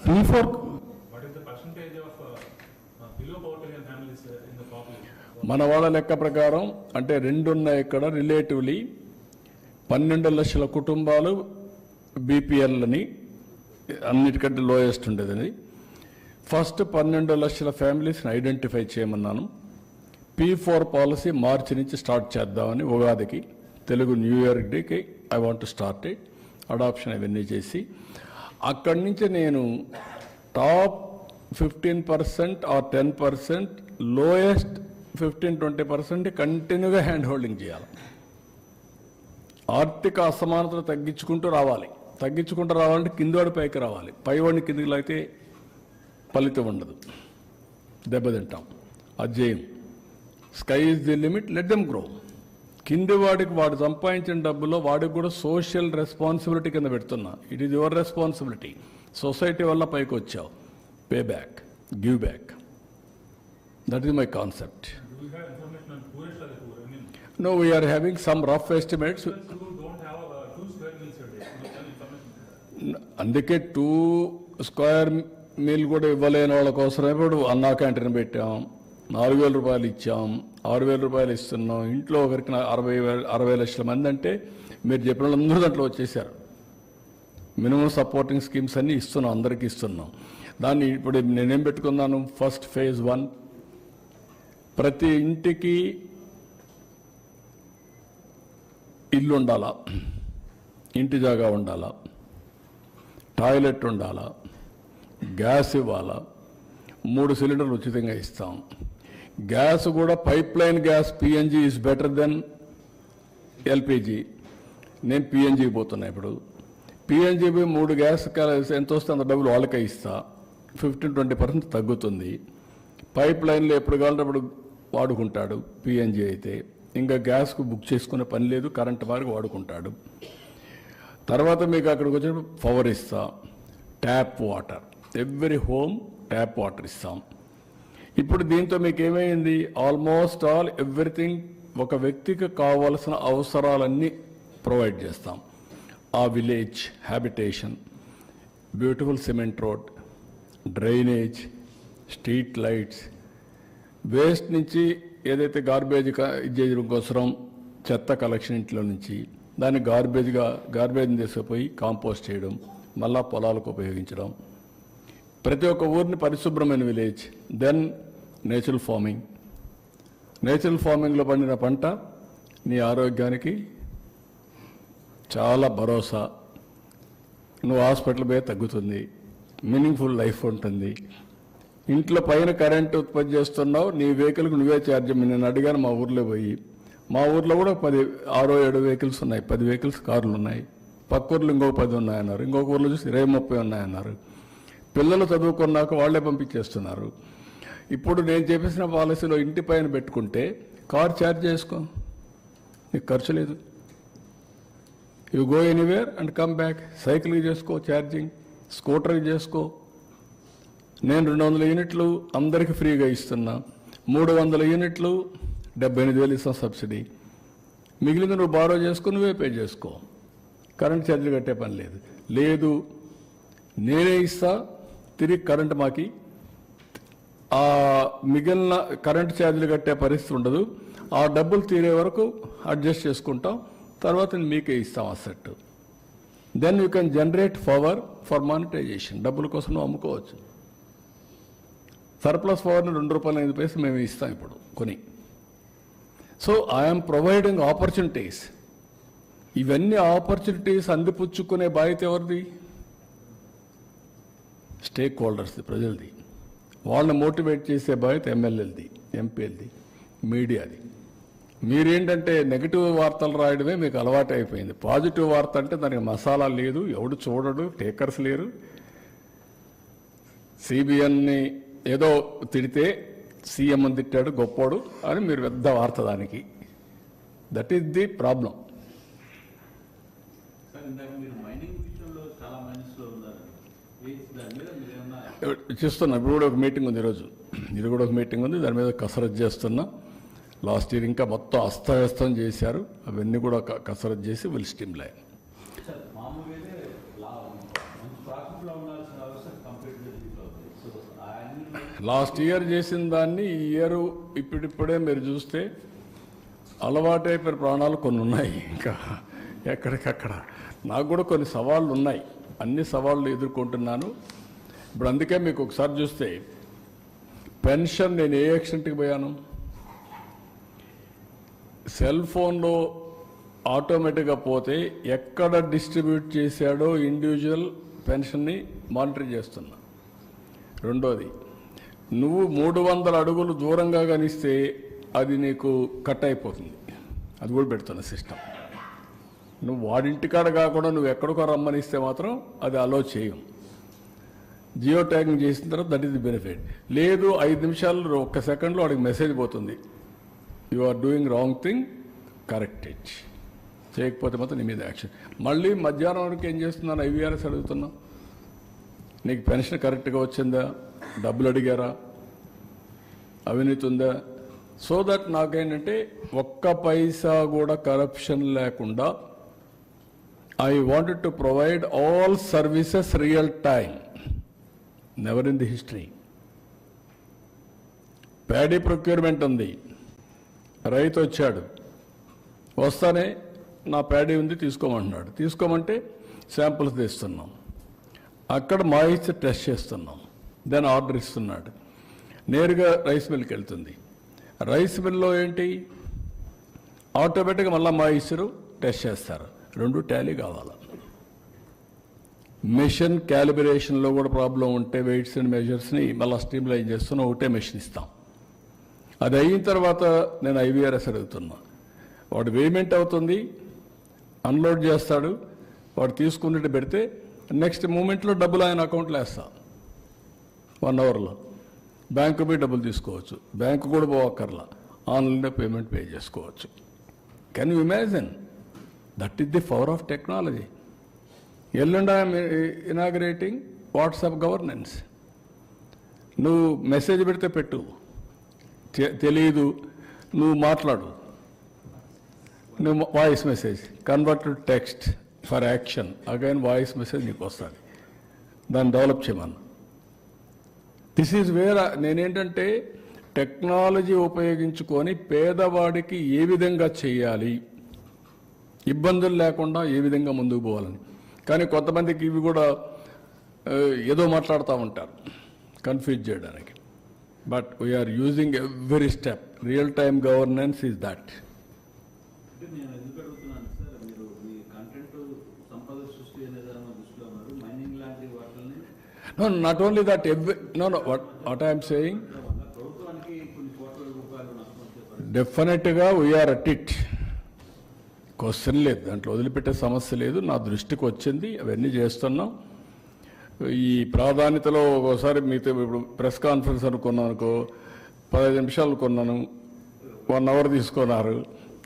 P4. What is the percentage of below poverty line families in the population? మన వాళ్ళ లెక్క ప్రకారం అంటే రెండు ఉన్నాయి ఇక్కడ రిలేటివ్లీ 12 లక్షల కుటుంబాలు బీపీఎల్ అని అన్నిటికంటే లోయెస్ట్ ఉండేదని. ఫస్ట్ 12 లక్షల ఫ్యామిలీస్ని ఐడెంటిఫై చేయమన్నాను. P4 పాలసీ మార్చి నుంచి స్టార్ట్ చేద్దామని, ఉగాదికి తెలుగు న్యూ ఇయర్ డేకి I want to start it, adoption అవన్నీ చేసి అక్కడి నుంచి నేను టాప్ 15% ఆర్ 10%, లోయెస్ట్ 15-20% కంటిన్యూగా హ్యాండ్ హోల్డింగ్ చేయాలి. ఆర్థిక అసమానతలు తగ్గించుకుంటూ రావాలంటే కిందవాడి పైకి రావాలి, పైవాడిని కిందికి అయితే ఫలితం ఉండదు, దెబ్బతింటాం. అజేయం sky is the limit, let them grow. కింది వాడికి వాడు సంపాదించిన డబ్బులో వాడికి కూడా సోషల్ రెస్పాన్సిబిలిటీ కింద పెడుతున్నా. It is your responsibility. Society వల్ల పైకి వచ్చావు, pay back, give back. That is my concept. Do we have information on poorest of the poor? I mean, No, we are having some rough estimates. who don't have 2 square meals a day? You tell information. అందుకే 2 square meal కూడా ఇవ్వలేని వాళ్ళ కోసం ఇప్పుడు అన్నా canteen పెట్టాం, 4,000 రూపాయలు ఇచ్చాం, 6,000 రూపాయలు ఇస్తున్నాం. ఇంట్లో ఒకరికి 60 లక్షల మంది అంటే మీరు చెప్పిన వాళ్ళందరూ దాంట్లో వచ్చేసారు. మినిమం సపోర్టింగ్ స్కీమ్స్ అన్నీ ఇస్తున్నాం, అందరికీ ఇస్తున్నాం. దాన్ని ఇప్పుడు నేనేం పెట్టుకున్నాను, ఫస్ట్ ఫేజ్ 1 ప్రతి ఇంటికి ఇల్లు ఉండాలా, ఇంటి జాగా ఉండాలా, టాయిలెట్ ఉండాలా, గ్యాస్ ఇవ్వాలా, 3 సిలిండర్లు ఉచితంగా ఇస్తాం. గ్యాస్ కూడా pipe line gas PNG is better then LPG. నేను పిఎన్జీకి పోతున్నా ఇప్పుడు. పిఎన్జీబీ 3 గ్యాస్ ఎంత వస్తే అంత డబ్బులు వాళ్ళకే ఇస్తా, 15-20% తగ్గుతుంది. పైప్ లైన్లో ఎప్పుడు కావాలంటే అప్పుడు వాడుకుంటాడు పిఎన్జీ అయితే. ఇంకా గ్యాస్కు బుక్ చేసుకునే పని లేదు, కరెంటు మార్గం వాడుకుంటాడు. తర్వాత మీకు అక్కడికి వచ్చినప్పుడు పవర్ ఇస్తా, tap water, every home tap water ఇస్తాం. ఇప్పుడు దీంతో మీకు ఏమైంది, ఆల్మోస్ట్ ఆల్ ఎవ్రీథింగ్ ఒక వ్యక్తికి కావాల్సిన అవసరాలన్నీ ప్రొవైడ్ చేస్తాం. ఆ village habitation, beautiful cement road, drainage, street lights, waste నుంచి ఏదైతే గార్బేజ్ చేయడం కోసం చెత్త కలెక్షన్ ఇంట్లో నుంచి దాన్ని గార్బేజ్ని తీసుకుపోయి కాంపోస్ట్ చేయడం, మళ్ళా పొలాలకు ఉపయోగించడం. ప్రతి ఒక్క ఊరిని పరిశుభ్రమైన village. Then natural farming. Natural ఫార్మింగ్లో పండిన పంట నీ ఆరోగ్యానికి చాలా భరోసా. నువ్వు హాస్పిటల్ పోయి తగ్గుతుంది, మీనింగ్ఫుల్ లైఫ్ ఉంటుంది. ఇంట్లో పైన కరెంటు ఉత్పత్తి చేస్తున్నావు, నీ వెహికల్కి నువ్వే ఛార్జ్. నేను అడిగాను మా ఊర్లో పోయి, మా ఊర్లో కూడా 6-7 వెహికల్స్ ఉన్నాయి, 10 వెహికల్స్ కార్లు ఉన్నాయి. పక్క ఊర్లో ఇంకొక 10 ఉన్నాయన్నారు, ఇంకొక ఊర్లో చూసి 20-30 ఉన్నాయన్నారు. పిల్లలు చదువుకున్నాక వాళ్లే పంపించేస్తున్నారు. ఇప్పుడు నేను చెప్పేసిన పాలసీలో ఇంటి పైన పెట్టుకుంటే కార్ ఛార్జ్ చేసుకో, నీకు ఖర్చు లేదు. You go anywhere and come back. సైకిల్కి చేసుకో ఛార్జింగ్, స్కూటర్కి చేసుకో. నేను 200 యూనిట్లు అందరికీ ఫ్రీగా ఇస్తున్నా, 300 యూనిట్లు 78,000 ఇస్తాం సబ్సిడీ. మిగిలింది నువ్వు బారో చేసుకో, నువ్వే పే చేసుకో, కరెంట్ ఛార్జీలు కట్టే పని లేదు. లేదు నేనే ఇస్తా, తిరిగి కరెంట్ మాకి ఆ మిగిలిన కరెంట్ ఛార్జీలు కట్టే పరిస్థితి ఉండదు. ఆ డబ్బులు తీరే వరకు అడ్జస్ట్ చేసుకుంటాం, తర్వాత మీకే ఇస్తాం asset. Then you can generate power for monetization. డబ్బుల కోసం నువ్వు అమ్ముకోవచ్చు. సర్ప్లస్ పవర్ని ₹2.05 మేము ఇస్తాం ఇప్పుడు కొని. So I'm providing opportunities. ఇవన్నీ ఆపర్చునిటీస్ అందిపుచ్చుకునే బాధ్యత ఎవరిది? స్టేక్ హోల్డర్స్ది, ప్రజలది. వాళ్ళని మోటివేట్ చేసే బాధ్యత ఎమ్మెల్యేలది, ఎంపీలది, మీడియాది. మీరేంటంటే నెగిటివ్ వార్తలు రాయడమే మీకు అలవాటు అయిపోయింది. పాజిటివ్ వార్త అంటే దానికి మసాలా లేదు, ఎవడు చూడడు, టేకర్స్ లేరు. సిబిఎన్ని ఏదో తిడితే సీఎం అని తిట్టాడు గొప్పోడు అని మీరు పెద్ద వార్త దానికి. That is the problem. చేస్తున్నా. ఇప్పుడు కూడా ఒక మీటింగ్ ఉంది, ఈరోజు ఇది కూడా ఒక మీటింగ్ ఉంది, దాని మీద కసరత్తు చేస్తున్నా. లాస్ట్ ఇయర్ ఇంకా మొత్తం అస్తవ్యస్తం చేశారు, అవన్నీ కూడా కసరత్తు చేసి విల్ స్టిమ్లైన్. లాస్ట్ ఇయర్ చేసిన దాన్ని ఈ ఇయర్ ఇప్పుడిప్పుడే మీరు చూస్తే అలవాటైపోయిన ప్రాణాలు కొన్ని ఉన్నాయి. ఇంకా ఎక్కడికక్కడ నాకు కూడా కొన్ని సవాళ్ళు ఉన్నాయి. అన్ని సవాళ్ళు ఎదుర్కొంటున్నాను. ఇప్పుడు అందుకే మీకు ఒకసారి చూస్తే పెన్షన్ నేను ఏ ఎక్స్టెంట్కి పోయాను, సెల్ ఫోన్లో ఆటోమేటిక్గా పోతే ఎక్కడ డిస్ట్రిబ్యూట్ చేశాడో ఇండివిజువల్ పెన్షన్ని మానిటర్ చేస్తున్నా. రెండోది, నువ్వు 300 అడుగులు దూరంగా కనిస్తే అది నీకు కట్ అయిపోతుంది, అది కూడా పెడుతున్న సిస్టమ్. నువ్వు వాడింటికాడ కాకుండా నువ్వు ఎక్కడికో రమ్మనిస్తే మాత్రం అది అలో చేయం. జియో ట్యాగింగ్ చేసిన తర్వాత దట్ ఈస్ ది బెనిఫిట్. లేదు 5 నిమిషాలు 1 సెకండ్లో వాడికి మెసేజ్ పోతుంది, you are doing wrong thing, correct it. చేయకపోతే మాత్రం నీ మీద యాక్షన్. మళ్ళీ మధ్యాహ్నం వరకు ఏం చేస్తున్నాను, ఐవీఆర్ఎస్ అడుగుతున్నా, నీకు పెన్షన్ కరెక్ట్గా వచ్చిందా, డబ్బులు అడిగారా, అవినీతి ఉందా, సో దట్ నాకేంటంటే 1 పైసా కూడా కరప్షన్ లేకుండా I wanted to provide all services real time, never in the history. Paddy procurement ఉంది, రైతు వచ్చాడు, వస్తానే నా ప్యాడీ ఉంది తీసుకోమంటున్నాడు, తీసుకోమంటే శాంపుల్స్ తీస్తున్నాం, అక్కడ మాయిశ్చర్ టెస్ట్ చేస్తున్నాం, దాని ఆర్డర్ ఇస్తున్నాడు, నేరుగా రైస్ మిల్కి వెళ్తుంది. రైస్ మిల్లో ఏంటి, ఆటోమేటిక్గా మళ్ళీ మాయిశ్చరు టెస్ట్ చేస్తారు. 2 టాలీ కావాలి. మెషిన్ క్యాలిబ్రేషన్లో కూడా ప్రాబ్లం ఉంటే వెయిట్స్ అండ్ మెజర్స్ని మళ్ళీ స్ట్రీమ్లైన్ చేస్తున్నా, ఒకటే మెషిన్ ఇస్తాం. అది అయిన తర్వాత నేను ఐవీఆర్ఎస్ అడుగుతున్నా, వాడు పేమెంట్ అవుతుంది, అన్లోడ్ చేస్తాడు, వాడు తీసుకున్నట్టు పెడితే నెక్స్ట్ మూమెంట్లో డబ్బులు ఆయన అకౌంట్లో వేస్తా. 1 అవర్లో బ్యాంకు పోయి డబ్బులు తీసుకోవచ్చు, బ్యాంకు కూడా పోవక్కర్లా, ఆన్లైన్లో పేమెంట్ పే చేసుకోవచ్చు. Can you imagine? That is the power of technology. ఎల్లుండి ఐఎమ్ ఇనాగ్రేటింగ్ వాట్సాప్ గవర్నెన్స్. నువ్వు మెసేజ్ పెడితే పెట్టు, తెలియదు నువ్వు మాట్లాడు, నువ్వు voice message convert to text for action, again voice message నీకు వస్తుంది, దాన్ని డెవలప్ చేయమన్నా. దిస్ ఈజ్ వేర్ నేనేంటంటే టెక్నాలజీ ఉపయోగించుకొని పేదవాడికి ఏ విధంగా చేయాలి, ఇబ్బందులు లేకుండా ఏ విధంగా ముందుకు పోవాలని. కానీ కొంతమందికి ఇవి కూడా ఏదో మాట్లాడుతూ ఉంటారు కన్ఫ్యూజ్ చేయడానికి. But we are using every step. Real time governance is that. నేను ఎందుకు అడుగుతున్నాను సార్, మీరు మీ కంటెంట్ సంపద సృష్టి అనే దాని దృష్టిలో ఉన్నారు, మైనింగ్ లాంటి వాటిని. No, not only that, what I am saying, ప్రభుత్వానికి కొన్ని కోట్ల రూపాయలు నష్టం వచ్చే పరిస్థితి. డెఫినెట్గా వీఆర్ అట్ ఇట్. క్వశ్చన్ లేదు, దాంట్లో వదిలిపెట్టే సమస్య లేదు. నా దృష్టికి వచ్చింది, అవన్నీ చేస్తున్నాం. ఈ ప్రాధాన్యతలో ఒకసారి మీతో ఇప్పుడు ప్రెస్ కాన్ఫరెన్స్ అనుకున్నాను అనుకో, 15 నిమిషాలు కొన్నాను, 1 అవర్ తీసుకున్నారు,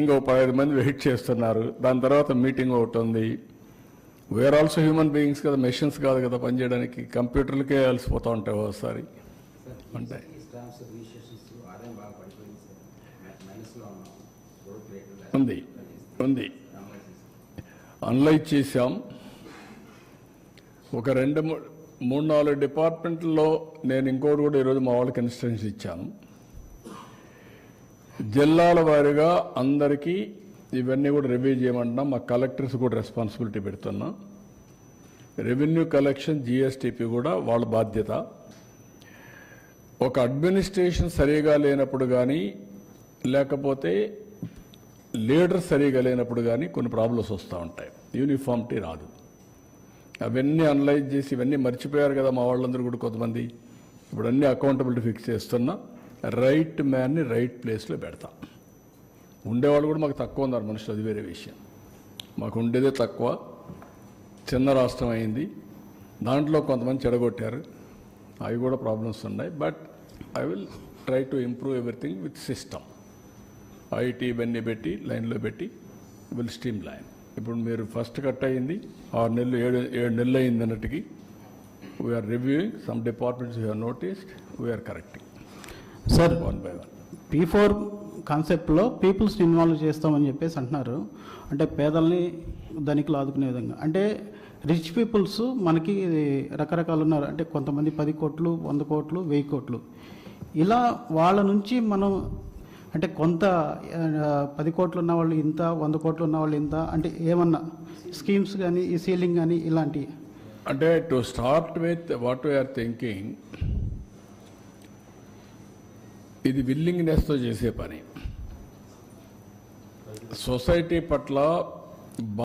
ఇంకో 15 మంది వెయిట్ చేస్తున్నారు, దాని తర్వాత మీటింగ్ ఒకటి ఉంది. వీఆర్ ఆల్సో హ్యూమన్ బీయింగ్స్ కదా, మెషిన్స్ కాదు కదా పనిచేయడానికి. కంప్యూటర్లకే అలసిపోతూ ఉంటాయి ఒకసారి ఉంటాయి. ఉంది అనలైజ్ చేశాం. ఒక 2-3-4 డిపార్ట్మెంట్లో నేను ఇంకోటి కూడా ఈరోజు మా వాళ్ళకి ఇన్స్ట్రక్షన్స్ ఇచ్చాను. జిల్లాల వారీగా అందరికీ ఇవన్నీ కూడా రివ్యూ చేయమంటున్నాం. మా కలెక్టర్స్ కూడా రెస్పాన్సిబిలిటీ పెడుతున్నాం. రెవెన్యూ కలెక్షన్, జిఎస్టిపి కూడా వాళ్ళ బాధ్యత. ఒక అడ్మినిస్ట్రేషన్ సరిగా లేనప్పుడు కానీ, లేకపోతే లీడర్ సరిగా లేనప్పుడు కానీ కొన్ని ప్రాబ్లమ్స్ వస్తూ ఉంటాయి, యూనిఫామిటీ రాదు. అవన్నీ అనలైజ్ చేసి ఇవన్నీ మర్చిపోయారు కదా మా వాళ్ళందరూ కూడా కొంతమంది. ఇప్పుడు అన్ని అకౌంటబిలిటీ ఫిక్స్ చేస్తున్నా, రైట్ మ్యాన్ని రైట్ ప్లేస్లో పెడతా. ఉండేవాళ్ళు కూడా మాకు తక్కువ ఉన్నారు మనుషులు, అది వేరే విషయం. మాకు ఉండేదే తక్కువ, చిన్న రాష్ట్రం అయింది, దాంట్లో కొంతమంది చెడగొట్టారు, అవి కూడా ప్రాబ్లమ్స్ ఉన్నాయి. But I will try to improve everything with system. IT ఇవన్నీ పెట్టి లైన్లో పెట్టి విల్ స్ట్రీమ్ లైన్. ఇప్పుడు మీరు ఫస్ట్ కట్ అయ్యింది 6 నెలలు 7 నెలలు అయింది అన్నట్టుకి. We are reviewing some departments you have noticed, we are correcting sir. 1 by 1. P4 కాన్సెప్ట్లో పీపుల్స్ని ఇన్వాల్వ్ చేస్తామని చెప్పేసి అంటున్నారు. అంటే పేదల్ని ధనికులు ఆదుకునే విధంగా. అంటే రిచ్ పీపుల్స్ మనకి రకరకాలు ఉన్నారు, అంటే కొంతమంది 10 కోట్లు 100 కోట్లు 1000 కోట్లు ఇలా వాళ్ళ నుంచి మనం అంటే కొంత 10 కోట్లు ఉన్న వాళ్ళు ఇంత 100 కోట్లు ఉన్న వాళ్ళు ఇంత అంటే ఏమన్నా స్కీమ్స్ కానీ ఈ సీలింగ్ కానీ ఇలాంటివి. అంటే to start with what we are thinking, ఇది విల్లింగ్నెస్తో చేసే పని. సొసైటీ పట్ల